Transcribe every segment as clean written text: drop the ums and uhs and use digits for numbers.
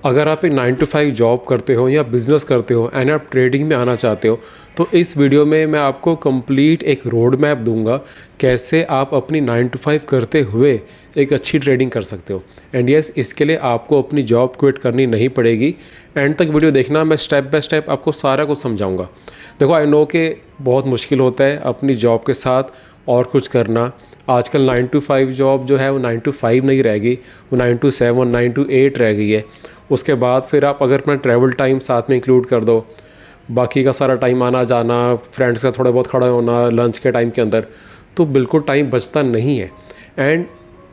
अगर आप एक 9 to 5 जॉब करते हो या बिज़नेस करते हो एंड आप ट्रेडिंग में आना चाहते हो, तो इस वीडियो में मैं आपको कंप्लीट एक रोड मैप दूंगा कैसे आप अपनी 9 to 5 करते हुए एक अच्छी ट्रेडिंग कर सकते हो। एंड यस, इसके लिए आपको अपनी जॉब क्विट करनी नहीं पड़ेगी। एंड तक वीडियो देखना, मैं स्टेप बाय स्टेप आपको सारा कुछ समझाऊंगा। देखो, आई नो कि बहुत मुश्किल होता है अपनी जॉब के साथ और कुछ करना। आजकल 9 to 5 जॉब जो है वो 9 to 5 नहीं रहेगी, वो 9 to 7, 9 to 8 रह गई है। उसके बाद फिर आप अगर अपना ट्रैवल टाइम साथ में इंक्लूड कर दो, बाकी का सारा टाइम आना जाना, फ्रेंड्स का थोड़ा बहुत खड़ा होना लंच के टाइम के अंदर, तो बिल्कुल टाइम बचता नहीं है। एंड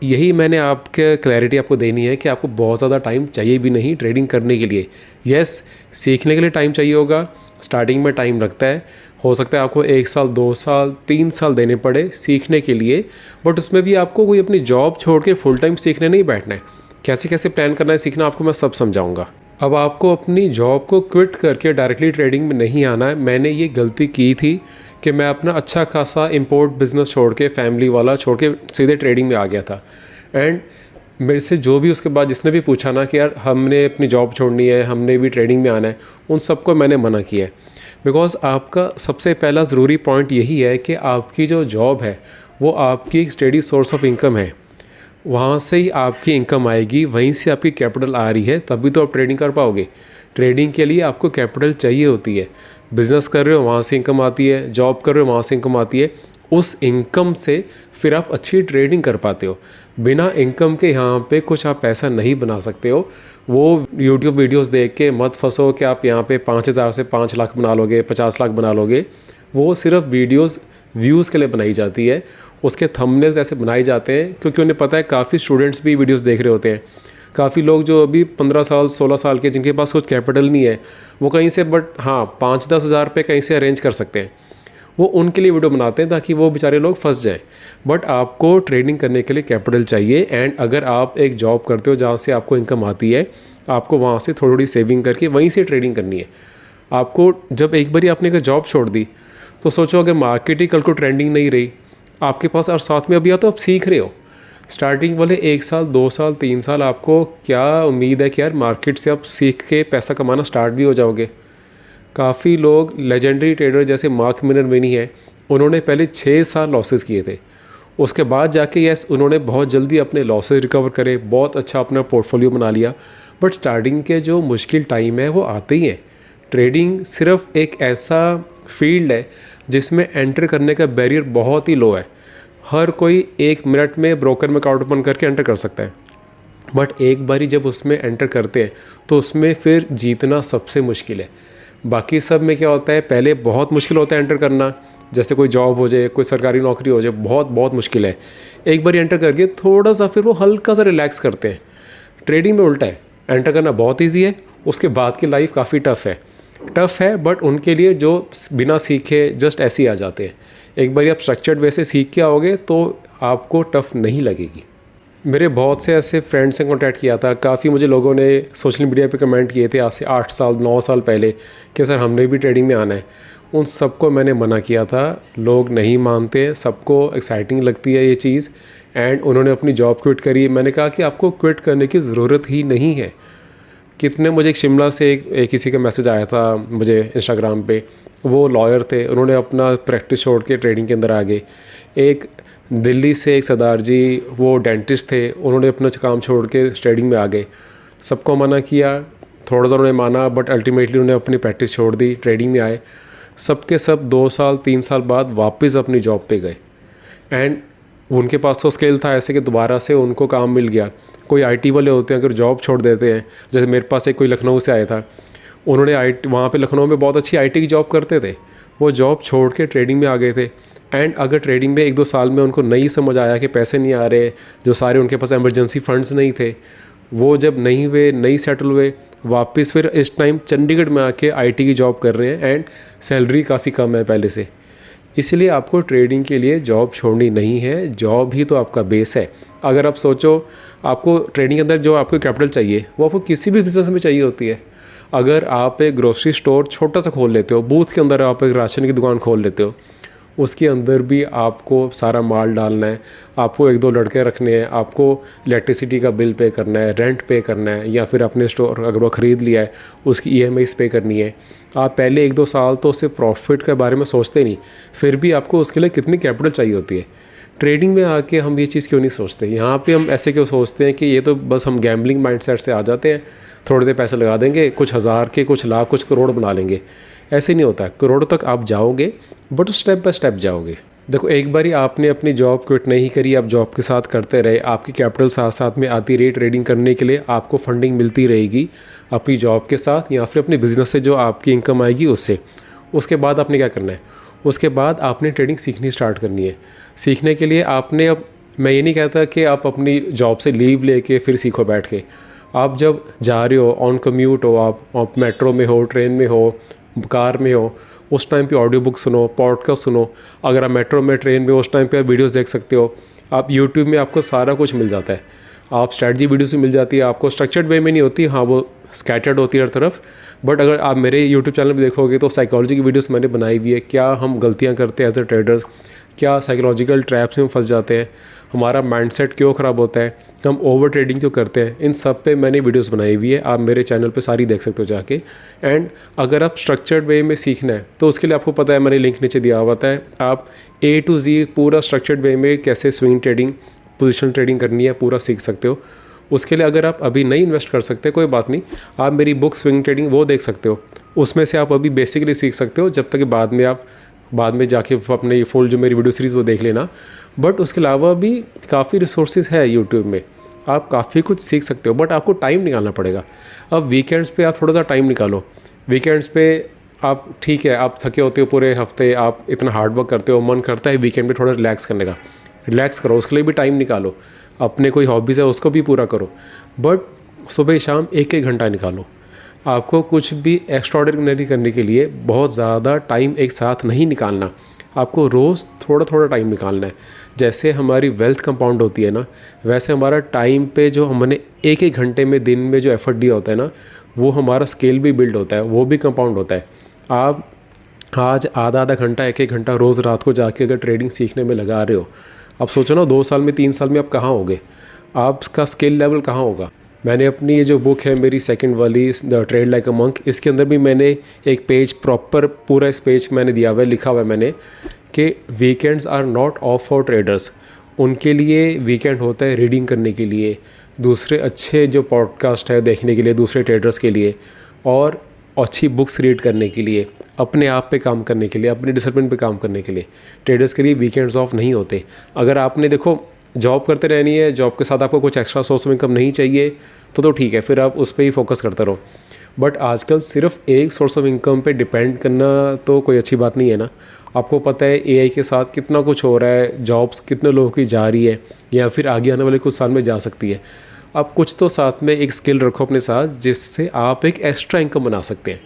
यही मैंने आपके क्लैरिटी आपको देनी है कि आपको बहुत ज़्यादा टाइम चाहिए भी नहीं ट्रेडिंग करने के लिए। यस, सीखने के लिए टाइम चाहिए होगा, स्टार्टिंग में टाइम लगता है, हो सकता है आपको 1 साल 2 साल 3 साल देने पड़े सीखने के लिए, बट उसमें भी आपको कोई अपनी जॉब छोड़ के फुल टाइम सीखने नहीं बैठना है। कैसे कैसे प्लान करना है सीखना, आपको मैं सब समझाऊंगा। अब आपको अपनी जॉब को क्विट करके डायरेक्टली ट्रेडिंग में नहीं आना है। मैंने ये गलती की थी कि मैं अपना अच्छा खासा इंपोर्ट बिजनेस छोड़ के, फैमिली वाला छोड़ के सीधे ट्रेडिंग में आ गया था। एंड मेरे से जो भी उसके बाद जिसने भी पूछा ना कि यार हमने अपनी जॉब छोड़नी है, हमने भी ट्रेडिंग में आना है, उन सबको मैंने मना किया है। बिकॉज़ आपका सबसे पहला ज़रूरी पॉइंट यही है कि आपकी जो जॉब है वो आपकी एक स्टेडी सोर्स ऑफ इनकम है। वहाँ से ही आपकी इनकम आएगी, वहीं से आपकी कैपिटल आ रही है, तभी तो आप ट्रेडिंग कर पाओगे। ट्रेडिंग के लिए आपको कैपिटल चाहिए होती है। बिज़नेस कर रहे हो वहाँ से इनकम आती है, जॉब कर रहे हो वहाँ से इनकम आती है। उस इनकम से फिर आप अच्छी ट्रेडिंग कर पाते हो। बिना इनकम के यहाँ पे कुछ आप पैसा नहीं बना सकते हो। वो यूट्यूब वीडियोस देख के मत फंसो कि आप यहाँ पे 5,000 से 5 लाख बना लोगे, 50 लाख बना लोगे। वो सिर्फ वीडियोस व्यूज़ के लिए बनाई जाती है। उसके थंबनेल्स ऐसे बनाए जाते हैं क्योंकि उन्हें पता है काफ़ी स्टूडेंट्स भी वीडियोस देख रहे होते हैं। काफ़ी लोग जो अभी 15 साल 16 साल के, जिनके पास कुछ कैपिटल नहीं है, वो कहीं से बट हाँ 5-10 हज़ार रुपये कहीं से अरेंज कर सकते हैं। वो उनके लिए वीडियो बनाते हैं ताकि वो बेचारे लोग फंस जाएं। बट आपको ट्रेडिंग करने के लिए कैपिटल चाहिए। एंड अगर आप एक जॉब करते हो जहाँ से आपको इनकम आती है, आपको वहाँ से थोड़ी थोड़ी सेविंग करके वहीं से ट्रेडिंग करनी है। आपको जब एक बारी आपने एक जॉब छोड़ दी तो सोचो अगर मार्केट ही कल को ट्रेंडिंग नहीं रही आपके पास, और साथ में अभी तो आप सीख रहे हो, स्टार्टिंग वाले 1 साल 2 साल 3 साल आपको क्या उम्मीद है कि यार मार्केट से आप सीख के पैसा कमाना स्टार्ट भी हो जाओगे। काफ़ी लोग लेजेंडरी ट्रेडर जैसे मार्क मिनरविनी है, उन्होंने पहले 6 साल लॉसेस किए थे। उसके बाद जाके यस उन्होंने बहुत जल्दी अपने लॉसेस रिकवर करे, बहुत अच्छा अपना पोर्टफोलियो बना लिया। बट स्टार्टिंग के जो मुश्किल टाइम है वो आते ही हैं। ट्रेडिंग सिर्फ एक ऐसा फील्ड है जिसमें एंटर करने का बैरियर बहुत ही लो है। हर कोई 1 मिनट में ब्रोकर में अकाउंट ओपन करके एंटर कर सकता है। बट एक बारी जब उसमें एंटर करते हैं तो उसमें फिर जीतना सबसे मुश्किल है। बाकी सब में क्या होता है, पहले बहुत मुश्किल होता है एंटर करना, जैसे कोई जॉब हो जाए, कोई सरकारी नौकरी हो जाए, बहुत बहुत मुश्किल है। एक बार एंटर करके थोड़ा सा फिर वो हल्का सा रिलैक्स करते हैं। ट्रेडिंग में उल्टा है, एंटर करना बहुत ईजी है, उसके बाद की लाइफ काफ़ी टफ़ है। बट उनके लिए जो बिना सीखे जस्ट ऐसे ही आ जाते हैं। एक बार आप स्ट्रक्चर्ड वे से सीख के आओगे तो आपको टफ़ नहीं लगेगी। मेरे बहुत से ऐसे फ्रेंड्स से कॉन्टैक्ट किया था, काफ़ी मुझे लोगों ने सोशल मीडिया पे कमेंट किए थे आज से 8 साल 9 साल पहले कि सर हमने भी ट्रेडिंग में आना है। उन सबको मैंने मना किया था, लोग नहीं मानते, सबको एक्साइटिंग लगती है ये चीज़। एंड उन्होंने अपनी जॉब क्विट करी। मैंने कहा कि आपको क्विट करने की ज़रूरत ही नहीं है। कितने मुझे एक शिमला से एक किसी का मैसेज आया था मुझे इंस्टाग्राम पे, वो लॉयर थे, उन्होंने अपना प्रैक्टिस छोड़ के ट्रेडिंग के अंदर आ गए। एक दिल्ली से एक सरदार जी, वो डेंटिस्ट थे, उन्होंने अपना काम छोड़ के ट्रेडिंग में आ गए। सबको मना किया, थोड़ा सा उन्होंने माना, बट अल्टीमेटली उन्होंने अपनी प्रैक्टिस छोड़ दी, ट्रेडिंग में आए। सबके सब 2 साल 3 साल बाद वापस अपनी जॉब पे गए। एंड उनके पास तो स्किल था ऐसे कि दोबारा से उनको काम मिल गया। कोई आईटी वाले होते हैं अगर जॉब छोड़ देते हैं, जैसे मेरे पास एक कोई लखनऊ से आया था, उन्होंने वहाँ पे लखनऊ में बहुत अच्छी आईटी की जॉब करते थे, वो जॉब छोड़ के ट्रेडिंग में आ गए थे। एंड अगर ट्रेडिंग में 1-2 साल में उनको नहीं समझ आया कि पैसे नहीं आ रहे, जो सारे उनके पास इमरजेंसी फंड्स नहीं थे, वो जब नहीं हुए, नहीं सेटल हुए, वापस फिर इस टाइम चंडीगढ़ में आके आईटी की जॉब कर रहे हैं। एंड सैलरी काफ़ी कम है पहले से। इसलिए आपको ट्रेडिंग के लिए जॉब छोड़नी नहीं है, जॉब ही तो आपका बेस है। अगर आप सोचो आपको ट्रेडिंग के अंदर जो आपको कैपिटल चाहिए वो आपको किसी भी बिज़नेस में चाहिए होती है। अगर आप एक ग्रोसरी स्टोर छोटा सा खोल लेते हो, बूथ के अंदर आप एक राशन की दुकान खोल लेते हो, उसके अंदर भी आपको सारा माल डालना है, आपको 1-2 लड़के रखने हैं, आपको इलेक्ट्रिसिटी का बिल पे करना है, रेंट पे करना है, या फिर अपने स्टोर अगर वो ख़रीद लिया है उसकी EMIs पे करनी है। आप पहले 1-2 साल तो उससे प्रॉफिट के बारे में सोचते नहीं, फिर भी आपको उसके लिए कितनी कैपिटल चाहिए होती है। ट्रेडिंग में आके हम ये चीज़ क्यों नहीं सोचते? यहाँ पे हम ऐसे क्यों सोचते हैं कि ये तो बस हम गैम्बलिंग माइंडसेट से आ जाते हैं, थोड़े से पैसे लगा देंगे, कुछ हज़ार के, कुछ लाख, कुछ करोड़ बना लेंगे। ऐसे नहीं होता, करोड़ तक आप जाओगे बट स्टेप बाय स्टेप जाओगे। देखो, एक बारी आपने अपनी जॉब क्विट नहीं करी, आप जॉब के साथ करते रहे, आपकी कैपिटल साथ साथ में आती रही, ट्रेडिंग करने के लिए आपको फंडिंग मिलती रहेगी अपनी जॉब के साथ या फिर अपने बिजनेस से जो आपकी इनकम आएगी उससे। उसके बाद आपने क्या करना है? उसके बाद आपने ट्रेडिंग सीखनी स्टार्ट करनी है। सीखने के लिए आपने, अब मैं ये नहीं कहता कि आप अपनी जॉब से लीव लेके फिर सीखो बैठ के। आप जब जा रहे हो, ऑन कम्यूट हो, आप मेट्रो में हो, ट्रेन में हो, कार में हो, उस टाइम पे ऑडियो बुक सुनो, पॉडकास्ट सुनो। अगर आप मेट्रो में, ट्रेन में, उस टाइम पे आप वीडियोस देख सकते हो। आप यूट्यूब में आपको सारा कुछ मिल जाता है। आप स्ट्रैटेजी वीडियोस भी मिल जाती है, आपको स्ट्रक्चर्ड वे में नहीं होती, हाँ वो स्कैटर्ड होती है हर तरफ। बट अगर आप मेरे यूट्यूब चैनल पे देखोगे तो साइकोलॉजी की वीडियोस मैंने बनाई हुई है, क्या हम गलतियाँ करते हैं एज ए ट्रेडर्स, क्या साइकोलॉजिकल ट्रैप्स में फंस जाते हैं, हमारा माइंडसेट क्यों ख़राब होता है, हम ओवर ट्रेडिंग क्यों करते हैं, इन सब पे मैंने वीडियोस बनाई हुई है। आप मेरे चैनल पे सारी देख सकते हो जाके। एंड अगर आप स्ट्रक्चर्ड वे में सीखना है तो उसके लिए आपको पता है, मैंने लिंक नीचे दिया हुआ है, आप A to Z पूरा स्ट्रक्चर्ड वे में कैसे स्विंग ट्रेडिंग, पोजिशन ट्रेडिंग करनी है पूरा सीख सकते हो। उसके लिए अगर आप अभी नहीं इन्वेस्ट कर सकते कोई बात नहीं, आप मेरी बुक स्विंग ट्रेडिंग वो देख सकते हो। उसमें से आप अभी बेसिकली सीख सकते हो, जब तक कि बाद में जाके अपने फुल जो मेरी वीडियो सीरीज़ वो देख लेना। बट उसके अलावा भी काफ़ी रिसोर्सेज है यूट्यूब में, आप काफ़ी कुछ सीख सकते हो, बट आपको टाइम निकालना पड़ेगा। अब वीकेंड्स पे आप थोड़ा सा टाइम निकालो। वीकेंड्स पे आप, ठीक है, आप थके होते हो पूरे हफ्ते, आप इतना हार्ड वर्क करते हो, मन करता है वीकेंड पे थोड़ा रिलैक्स करने का, रिलैक्स करो, उसके लिए भी टाइम निकालो। अपने कोई हॉबीज़ है उसको भी पूरा करो, बट सुबह शाम 1-1 घंटा निकालो। आपको कुछ भी एक्स्ट्राऑर्डिनरी करने के लिए बहुत ज़्यादा टाइम एक साथ नहीं निकालना, आपको रोज़ थोड़ा थोड़ा टाइम निकालना है। जैसे हमारी वेल्थ कंपाउंड होती है ना, वैसे हमारा टाइम पे जो हमने 1-1 घंटे में दिन में जो एफर्ट दिया होता है ना, वो हमारा स्केल भी बिल्ड होता है, वो भी कंपाउंड होता है। आप आज आधा घंटा, 1-1 घंटा रोज़ रात को जाके अगर ट्रेडिंग सीखने में लगा रहे हो, अब सोचो ना 2 साल में, 3 साल में आप कहाँ होगे, आपका स्किल लेवल कहाँ होगा। मैंने अपनी ये जो बुक है मेरी सेकंड वाली, the trade like a monk, इसके अंदर भी मैंने एक पेज प्रॉपर, पूरा इस पेज मैंने दिया हुआ है, लिखा हुआ है मैंने कि weekends are not off for traders. उनके लिए वीकेंड होता है रीडिंग करने के लिए, दूसरे अच्छे जो पॉडकास्ट है देखने के लिए दूसरे ट्रेडर्स के लिए, और अच्छी बुक्स रीड करने के लिए, अपने आप पे काम करने के लिए, अपने डिसिप्लिन पे काम करने के लिए। ट्रेडर्स के लिए वीकेंड्स ऑफ नहीं होते। अगर आपने देखो जॉब करते रहनी है, जॉब के साथ आपको कुछ एक्स्ट्रा सोर्स ऑफ इनकम नहीं चाहिए तो ठीक है, फिर आप उस पर ही फोकस करते रहो। बट आजकल सिर्फ एक सोर्स ऑफ इनकम पे डिपेंड करना तो कोई अच्छी बात नहीं है ना। आपको पता है AI के साथ कितना कुछ हो रहा है, जॉब्स कितने लोगों की जा रही है या फिर आगे आने वाले कुछ साल में जा सकती है। आप कुछ तो साथ में एक स्किल रखो अपने साथ, जिससे आप एक एक्स्ट्रा इनकम बना सकते हैं।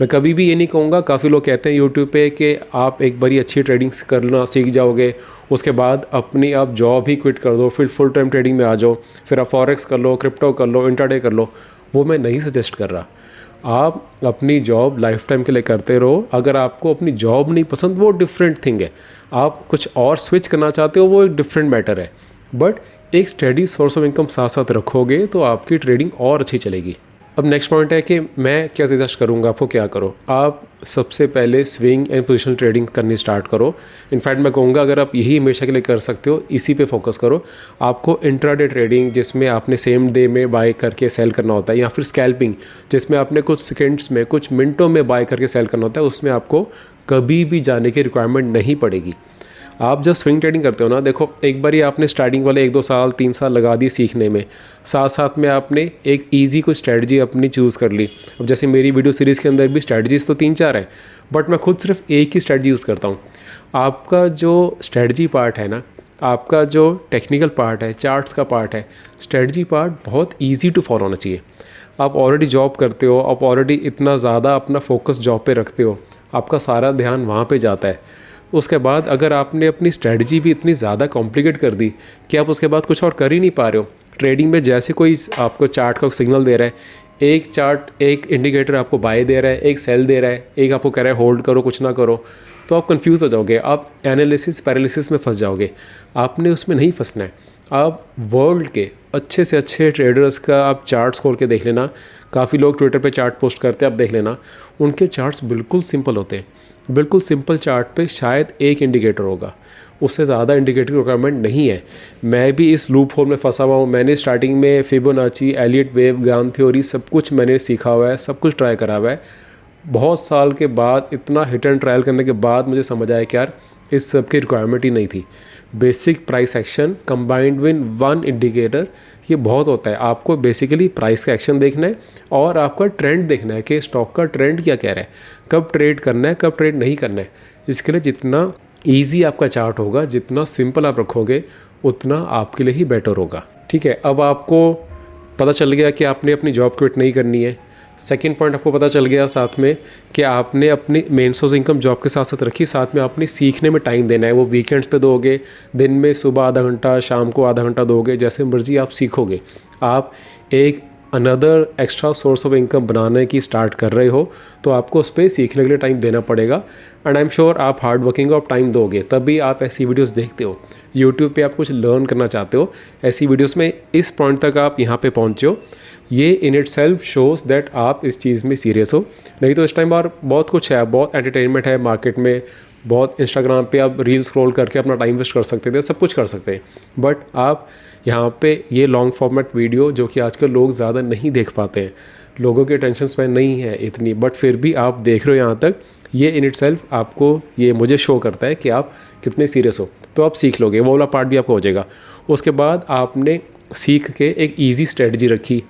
मैं कभी भी ये नहीं कहूँगा, काफ़ी लोग कहते हैं यूट्यूब पे कि आप एक बारी अच्छी ट्रेडिंग करना सीख जाओगे, उसके बाद अपनी आप जॉब ही क्विट कर दो, फिर फुल टाइम ट्रेडिंग में आ जाओ, फिर आप फॉरेक्स कर लो, क्रिप्टो कर लो, इंट्राडे कर लो। वो मैं नहीं सजेस्ट कर रहा। आप अपनी जॉब लाइफ टाइम के लिए करते रहो। अगर आपको अपनी जॉब नहीं पसंद, वो डिफरेंट थिंग है। आप कुछ और स्विच करना चाहते हो, वो एक डिफरेंट मैटर है। बट एक स्टेडी सोर्स ऑफ इनकम साथ साथ रखोगे तो आपकी ट्रेडिंग और अच्छी चलेगी। अब नेक्स्ट पॉइंट है कि मैं क्या सजेस्ट करूँगा आपको, क्या करो। आप सबसे पहले स्विंग एंड पोजिशनल ट्रेडिंग करनी स्टार्ट करो। इनफैक्ट मैं कहूँगा अगर आप यही हमेशा के लिए कर सकते हो, इसी पे फोकस करो। आपको इंट्राडे ट्रेडिंग, जिसमें आपने सेम डे में बाय करके सेल करना होता है, या फिर स्कैल्पिंग, जिसमें आपने कुछ सेकेंड्स में, कुछ मिनटों में बाय करके सेल करना होता है, उसमें आपको कभी भी जाने की रिक्वायरमेंट नहीं पड़ेगी। आप जब स्विंग ट्रेडिंग करते हो ना, देखो एक बार ही आपने स्टार्टिंग वाले 1-2 साल 3 साल लगा दिए सीखने में, साथ साथ में आपने एक इजी कोई स्ट्रेटजी अपनी चूज़ कर ली। अब जैसे मेरी वीडियो सीरीज़ के अंदर भी स्ट्रेटजीज तो 3-4 है, बट मैं खुद सिर्फ एक ही स्ट्रेटजी यूज़ करता हूँ। आपका जो स्ट्रेटजी पार्ट है ना, आपका जो टेक्निकल पार्ट है, चार्ट्स का पार्ट है, स्ट्रेटजी पार्ट बहुत ईजी टू फॉलो होना चाहिए। आप ऑलरेडी जॉब करते हो, आप ऑलरेडी इतना ज़्यादा अपना फोकस जॉब पे रखते हो, आपका सारा ध्यान वहाँ पे जाता है। उसके बाद अगर आपने अपनी स्ट्रेटजी भी इतनी ज़्यादा कॉम्प्लिकेट कर दी कि आप उसके बाद कुछ और कर ही नहीं पा रहे हो। ट्रेडिंग में जैसे कोई आपको चार्ट का सिग्नल दे रहा है, एक इंडिकेटर आपको बाय दे रहा है, एक सेल दे रहा है, एक आपको कह रहा है होल्ड करो, कुछ ना करो, तो आप कंफ्यूज हो जाओगे, आप एनालिसिस पैरालिसिस में फंस जाओगे। आपने उसमें नहीं फंसना है। आप वर्ल्ड के अच्छे से अच्छे ट्रेडर्स का आप चार्ट्स खोल के देख लेना। काफ़ी लोग ट्विटर पे चार्ट पोस्ट करते हैं, आप देख लेना, उनके चार्ट्स बिल्कुल सिंपल होते हैं। बिल्कुल सिंपल चार्ट पे शायद एक इंडिकेटर होगा, उससे ज़्यादा इंडिकेटर की रिक्वायरमेंट नहीं है। मैं भी इस लूप होल में फंसा हुआ हूँ। मैंने स्टार्टिंग में फिबोनाची, एलियट वेव, गान थ्योरी सब कुछ मैंने सीखा हुआ है, सब कुछ ट्राई करा हुआ है। बहुत साल के बाद, इतना हिट एंड ट्रायल करने के बाद मुझे समझ आया कि यार इस सब की रिक्वायरमेंट ही नहीं थी। Basic price action combined with one indicator, ये बहुत होता है। आपको बेसिकली प्राइस का एक्शन देखना है और आपका ट्रेंड देखना है कि स्टॉक का ट्रेंड क्या कह रहा है, कब ट्रेड करना है, कब ट्रेड नहीं करना है। इसके लिए जितना ईजी आपका चार्ट होगा, जितना सिंपल आप रखोगे, उतना आपके लिए ही बेटर होगा। ठीक है, अब आपको पता चल गया कि आपने अपनी जॉब क्विट नहीं करनी है। सेकंड पॉइंट आपको पता चल गया साथ में कि आपने अपनी मेन सोर्स इनकम जॉब के साथ साथ रखी, साथ में आपने सीखने में टाइम देना है। वो वीकेंड्स पे दोगे, दिन में सुबह आधा घंटा, शाम को आधा घंटा दोगे, जैसे मर्जी आप सीखोगे। आप एक another extra source of income बनाने की स्टार्ट कर रहे हो, तो आपको उस पर सीखने के लिए टाइम देना पड़ेगा। एंड आई एम श्योर आप हार्ड वर्किंग हो, आप टाइम दोगे, तभी आप ऐसी वीडियोस देखते हो। यूट्यूब पे आप कुछ लर्न करना चाहते हो, ऐसी वीडियोस में इस पॉइंट तक आप यहाँ पे पहुँचे हो, ये in it self shows that आप इस चीज़ में सीरियस हो। नहीं तो इस टाइम और बहुत कुछ है, बहुत एंटरटेनमेंट है मार्केट में, बहुत इंस्टाग्राम पे आप रील स्क्रॉल करके अपना टाइम वेस्ट कर सकते थे, सब कुछ कर सकते हैं। बट आप यहाँ पे ये लॉन्ग फॉर्मेट वीडियो, जो कि आजकल लोग ज़्यादा नहीं देख पाते हैं, लोगों की अटेंशन स्पैन नहीं है इतनी, बट फिर भी आप देख रहे हो यहाँ तक, ये इन इट सेल्फ आपको, ये मुझे शो करता है कि आप कितने सीरियस हो। तो आप सीख लोगे, वो वाला पार्ट भी आपको हो जाएगा। उसके बाद आपने सीख के एक ईजी स्ट्रेटजी रखी,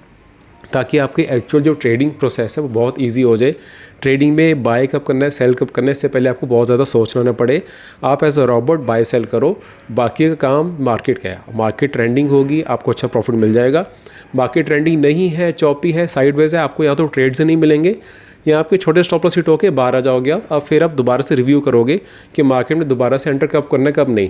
ताकि आपकी एक्चुअल जो ट्रेडिंग प्रोसेस है वो बहुत इजी हो जाए। ट्रेडिंग में बाय कब करना है, सेल कब करना है, इससे पहले आपको बहुत ज़्यादा सोचना ना पड़े। आप as a robot buy sell करो, बाकी का काम मार्केट का है। मार्केट ट्रेंडिंग होगी, आपको अच्छा प्रॉफिट मिल जाएगा। मार्केट ट्रेंडिंग नहीं है, चौपी है, साइडवेज है, आपको यहाँ तो ट्रेड से नहीं मिलेंगे, यहाँ आपके छोटे स्टॉप लॉस हिट होकर बाहर आ जाओगे आप। अब फिर आप दोबारा से रिव्यू करोगे कि मार्केट में दोबारा से एंटर कब करना है, कब नहीं।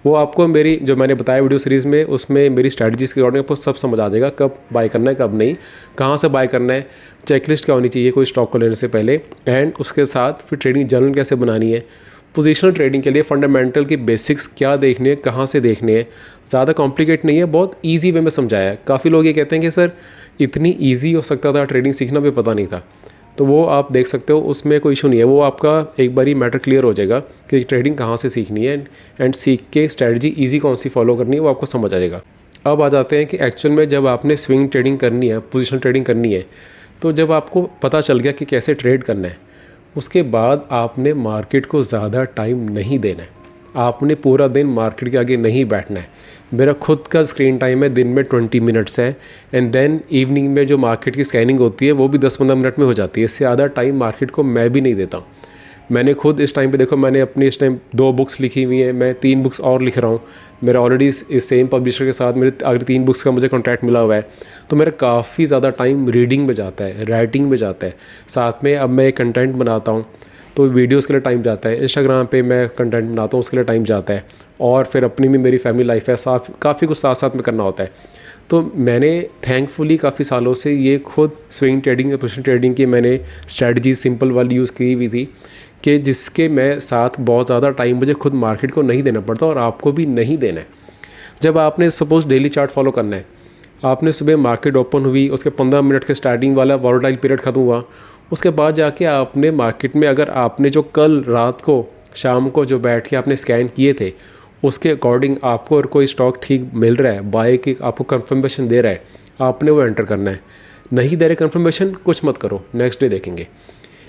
वो आपको मेरी जो मैंने बताया वीडियो सीरीज़ में, उसमें मेरी स्ट्रैटेजीज़ के अकॉर्डिंग आपको सब समझ आ जाएगा, कब बाय करना है, कब नहीं, कहाँ से बाय करना है, चेकलिस्ट क्या होनी चाहिए कोई स्टॉक को लेने से पहले, एंड उसके साथ फिर ट्रेडिंग जर्नल कैसे बनानी है। पोजीशनल ट्रेडिंग के लिए फंडामेंटल की बेसिक्स क्या देखने है, कहाँ से देखने है, ज़्यादा कॉम्प्लिकेट नहीं है, बहुत ईजी वे में समझाया है। काफ़ी लोग ये कहते हैं कि सर इतनी ईजी हो सकता था ट्रेडिंग सीखना, भी पता नहीं था। तो वो आप देख सकते हो, उसमें कोई इशू नहीं है। वो आपका एक बारी मैटर क्लियर हो जाएगा कि ट्रेडिंग कहाँ से सीखनी है, एंड सीख के स्ट्रैटेजी ईजी कौन सी फॉलो करनी है, वो आपको समझ आ जाएगा। अब आ जाते हैं कि एक्चुअल में जब आपने स्विंग ट्रेडिंग करनी है, पोजीशनल ट्रेडिंग करनी है, तो जब आपको पता चल गया कि कैसे ट्रेड करना है, उसके बाद आपने मार्केट को ज़्यादा टाइम नहीं देना है। आपने पूरा दिन मार्केट के आगे नहीं बैठना है। मेरा खुद का स्क्रीन टाइम है दिन में 20 मिनट्स है, एंड देन इवनिंग में जो मार्केट की स्कैनिंग होती है वो भी 10-15 मिनट में हो जाती है। इससे ज़्यादा टाइम मार्केट को मैं भी नहीं देता हूँ। मैंने खुद इस टाइम पे देखो, मैंने अपनी इस टाइम 2 बुक्स लिखी हुई हैं, मैं 3 बुक्स और लिख रहा हूँ। मेरा ऑलरेडी इस सेम पब्लिशर के साथ मेरे अगर 3 बुक्स का मुझे कॉन्ट्रैक्ट मिला हुआ है, तो मेरा काफ़ी ज़्यादा टाइम रीडिंग में जाता है, राइटिंग में जाता है। साथ में अब मैं कंटेंट बनाता हूँ, तो वीडियोस के लिए टाइम जाता है, इंस्टाग्राम पे मैं कंटेंट बनाता हूँ, उसके लिए टाइम जाता है, और फिर अपनी भी मेरी फैमिली लाइफ है, साथ काफ़ी कुछ साथ साथ में करना होता है। तो मैंने थैंकफुली काफ़ी सालों से ये खुद स्विंग ट्रेडिंग या पोजीशन ट्रेडिंग की मैंने स्ट्रैटेजी सिंपल वाली यूज़ की हुई थी, कि जिसके मैं साथ बहुत ज़्यादा टाइम मुझे खुद मार्केट को नहीं देना पड़ता, और आपको भी नहीं देना है। जब आपने सपोज़ डेली चार्ट फॉलो करना है, आपने सुबह मार्केट ओपन हुई, उसके 15 मिनट के स्टार्टिंग वाला वॉलेटाइल पीरियड ख़त्म हुआ, उसके बाद जाके आपने मार्केट में, अगर आपने जो कल रात को शाम को जो बैठ के आपने स्कैन किए थे, उसके अकॉर्डिंग आपको अगर कोई स्टॉक ठीक मिल रहा है, बाय की आपको कंफर्मेशन दे रहा है, आपने वो एंटर करना है। नहीं दे रहे कंफर्मेशन, कुछ मत करो, नेक्स्ट डे देखेंगे।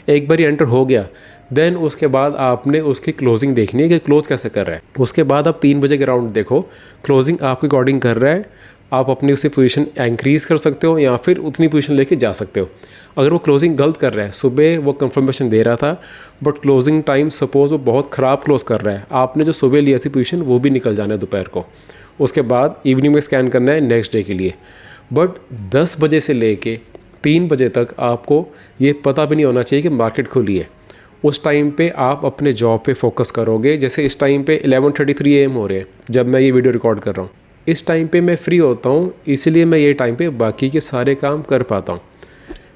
एक बार एंटर हो गया, देन उसके बाद आपने उसकी क्लोजिंग देखनी है कि क्लोज कैसे कर रहा है। उसके बाद आप 3 बजे के राउंड देखो, क्लोजिंग आपके अकॉर्डिंग कर रहा है, आप अपनी उसी पोजीशन इंक्रीज़ कर सकते हो या फिर उतनी पोजीशन लेके जा सकते हो। अगर वो क्लोजिंग गलत कर रहा है, सुबह वो कंफर्मेशन दे रहा था बट क्लोजिंग टाइम सपोज़ वो बहुत ख़राब क्लोज कर रहा है, आपने जो सुबह लिया थी पोजीशन वो भी निकल जाना है दोपहर को। उसके बाद इवनिंग में स्कैन करना है नेक्स्ट डे के लिए। बट 10 बजे से लेके 3 बजे तक आपको ये पता भी नहीं होना चाहिए कि मार्केट खुली है। उस टाइम पे आप अपने जॉब पे फोकस करोगे। जैसे इस टाइम पे 11:33 AM हो रहे हैं जब मैं ये वीडियो रिकॉर्ड कर रहा हूँ। इस टाइम पे मैं फ्री होता हूँ, इसलिए मैं ये टाइम पे बाकी के सारे काम कर पाता हूँ।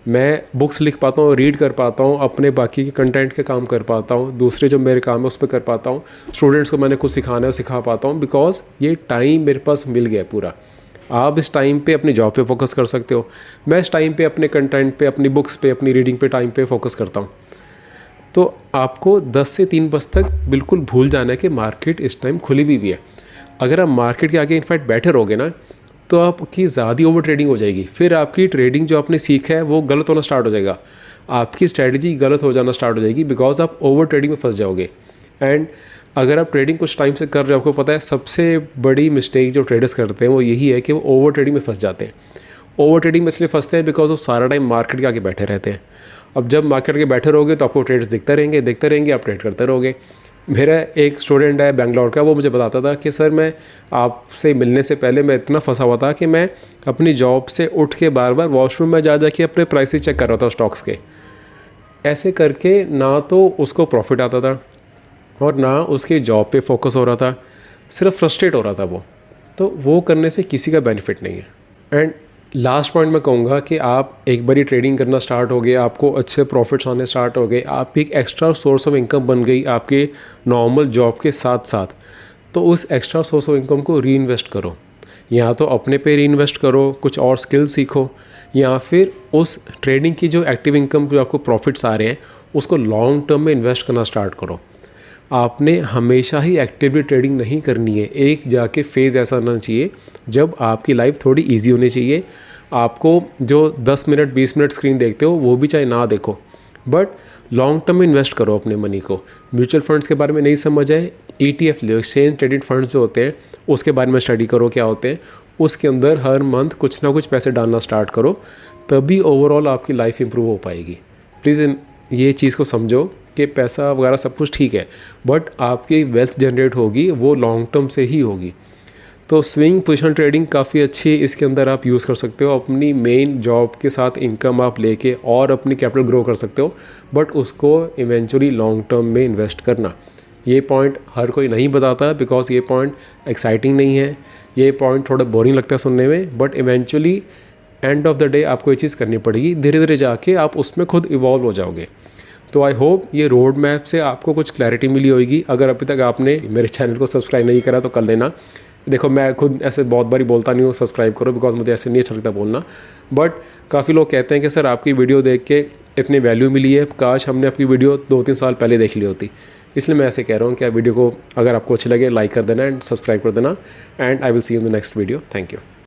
मैं बुक्स लिख पाता हूँ, रीड कर पाता हूँ, अपने बाकी के कंटेंट के काम कर पाता हूँ, दूसरे जो मेरे काम है उस पर कर पाता हूँ, स्टूडेंट्स को मैंने कुछ सिखाना है वो सिखा पाता हूँ, बिकॉज ये टाइम मेरे पास मिल गया पूरा। आप इस टाइम पे अपनी जॉब पे फोकस कर सकते हो, मैं इस टाइम पे अपने कंटेंट पे, अपनी बुक्स पे, अपनी रीडिंग पे टाइम पे फोकस करता हूँ। तो आपको 10 से 3 बजे तक बिल्कुल भूल जाना है कि मार्केट इस टाइम खुली भी है। अगर आप मार्केट के आगे इनफैक्ट बैठे रहोगे ना, तो आपकी ज़्यादा ओवर ट्रेडिंग हो जाएगी, फिर आपकी ट्रेडिंग जो आपने सीखा है वो गलत होना स्टार्ट हो जाएगा, आपकी स्ट्रैटेजी गलत हो जाना स्टार्ट हो जाएगी, बिकॉज आप ओवर ट्रेडिंग में फंस जाओगे। एंड अगर आप ट्रेडिंग कुछ टाइम से कर रहे हो, आपको पता है सबसे बड़ी मिस्टेक जो ट्रेडर्स करते हैं वो यही है कि वो ओवर ट्रेडिंग में फंस जाते हैं। ओवर ट्रेडिंग में इसलिए फंसते हैं बिकॉज वो सारा टाइम मार्केट के आगे बैठे रहते हैं। अब जब मार्केट के बैठे रहोगे तो आपको ट्रेड्स देखते रहेंगे, आप ट्रेड करते रहोगे। मेरा एक स्टूडेंट है बेंगलोर का, वो मुझे बताता था कि सर मैं आपसे मिलने से पहले मैं इतना फंसा हुआ था कि मैं अपनी जॉब से उठ के बार बार वॉशरूम में जा के अपने प्राइसेस चेक कर रहा था स्टॉक्स के। ऐसे करके ना तो उसको प्रॉफिट आता था और ना उसकी जॉब पे फोकस हो रहा था, सिर्फ फ्रस्ट्रेट हो रहा था वो। तो वो करने से किसी का बेनिफिट नहीं है। एंड लास्ट पॉइंट मैं कहूँगा कि आप एक बारी ट्रेडिंग करना स्टार्ट हो गए, आपको अच्छे प्रॉफिट्स आने स्टार्ट हो गए, आपकी एक एक्स्ट्रा सोर्स ऑफ इनकम बन गई आपके नॉर्मल जॉब के साथ साथ, तो उस एक्स्ट्रा सोर्स ऑफ इनकम को री इन्वेस्ट करो। या तो अपने पे री इन्वेस्ट करो, कुछ और स्किल सीखो, या फिर उस ट्रेडिंग की जो एक्टिव इनकम जो आपको प्रॉफिट्स आ रहे हैं उसको लॉन्ग टर्म में इन्वेस्ट करना स्टार्ट करो। आपने हमेशा ही एक्टिवली ट्रेडिंग नहीं करनी है। एक जाके फेज़ ऐसा आना चाहिए जब आपकी लाइफ थोड़ी इजी होनी चाहिए। आपको जो 10 मिनट 20 मिनट स्क्रीन देखते हो वो भी चाहे ना देखो, बट लॉन्ग टर्म में इन्वेस्ट करो अपने मनी को। म्यूचुअल फंड्स के बारे में नहीं समझ आए, ETF ले, एक्सचेंज ट्रेडेड फंड्स जो होते हैं उसके बारे में स्टडी करो क्या होते हैं, उसके अंदर हर मंथ कुछ ना कुछ पैसे डालना स्टार्ट करो, तभी ओवरऑल आपकी लाइफ इंप्रूव हो पाएगी। प्लीज़ ये चीज़ को समझो कि पैसा वगैरह सब कुछ ठीक है, बट आपकी वेल्थ जनरेट होगी वो लॉन्ग टर्म से ही होगी। तो स्विंग पोजीशन ट्रेडिंग काफ़ी अच्छी है, इसके अंदर आप यूज़ कर सकते हो, अपनी मेन जॉब के साथ इनकम आप लेके और अपनी कैपिटल ग्रो कर सकते हो, बट उसको इवेंचुअली लॉन्ग टर्म में इन्वेस्ट करना। ये पॉइंट हर कोई नहीं बताता बिकॉज ये पॉइंट एक्साइटिंग नहीं है, ये पॉइंट थोड़ा बोरिंग लगता है सुनने में, but eventually end of the day आपको ये चीज़ करनी पड़ेगी, धीरे धीरे जाके आप उसमें खुद इवॉल्व हो जाओगे। तो आई होप ये रोड मैप से आपको कुछ क्लैरिटी मिली होगी। अगर अभी तक आपने मेरे चैनल को सब्सक्राइब नहीं करा तो कर लेना। देखो मैं खुद ऐसे बहुत बारी बोलता नहीं हूँ सब्सक्राइब करो, बिकॉज मुझे ऐसे नहीं अच्छा लगता बोलना, बट काफ़ी लोग कहते हैं कि सर आपकी वीडियो देख के इतनी वैल्यू मिली है, काश हमने आपकी वीडियो 2-3 साल पहले देख ली होती। इसलिए मैं ऐसे कह रहा हूँ कि आप वीडियो को अगर आपको अच्छी लगे लाइक कर देना एंड सब्सक्राइब कर देना, and I will see you in the next video. Thank you.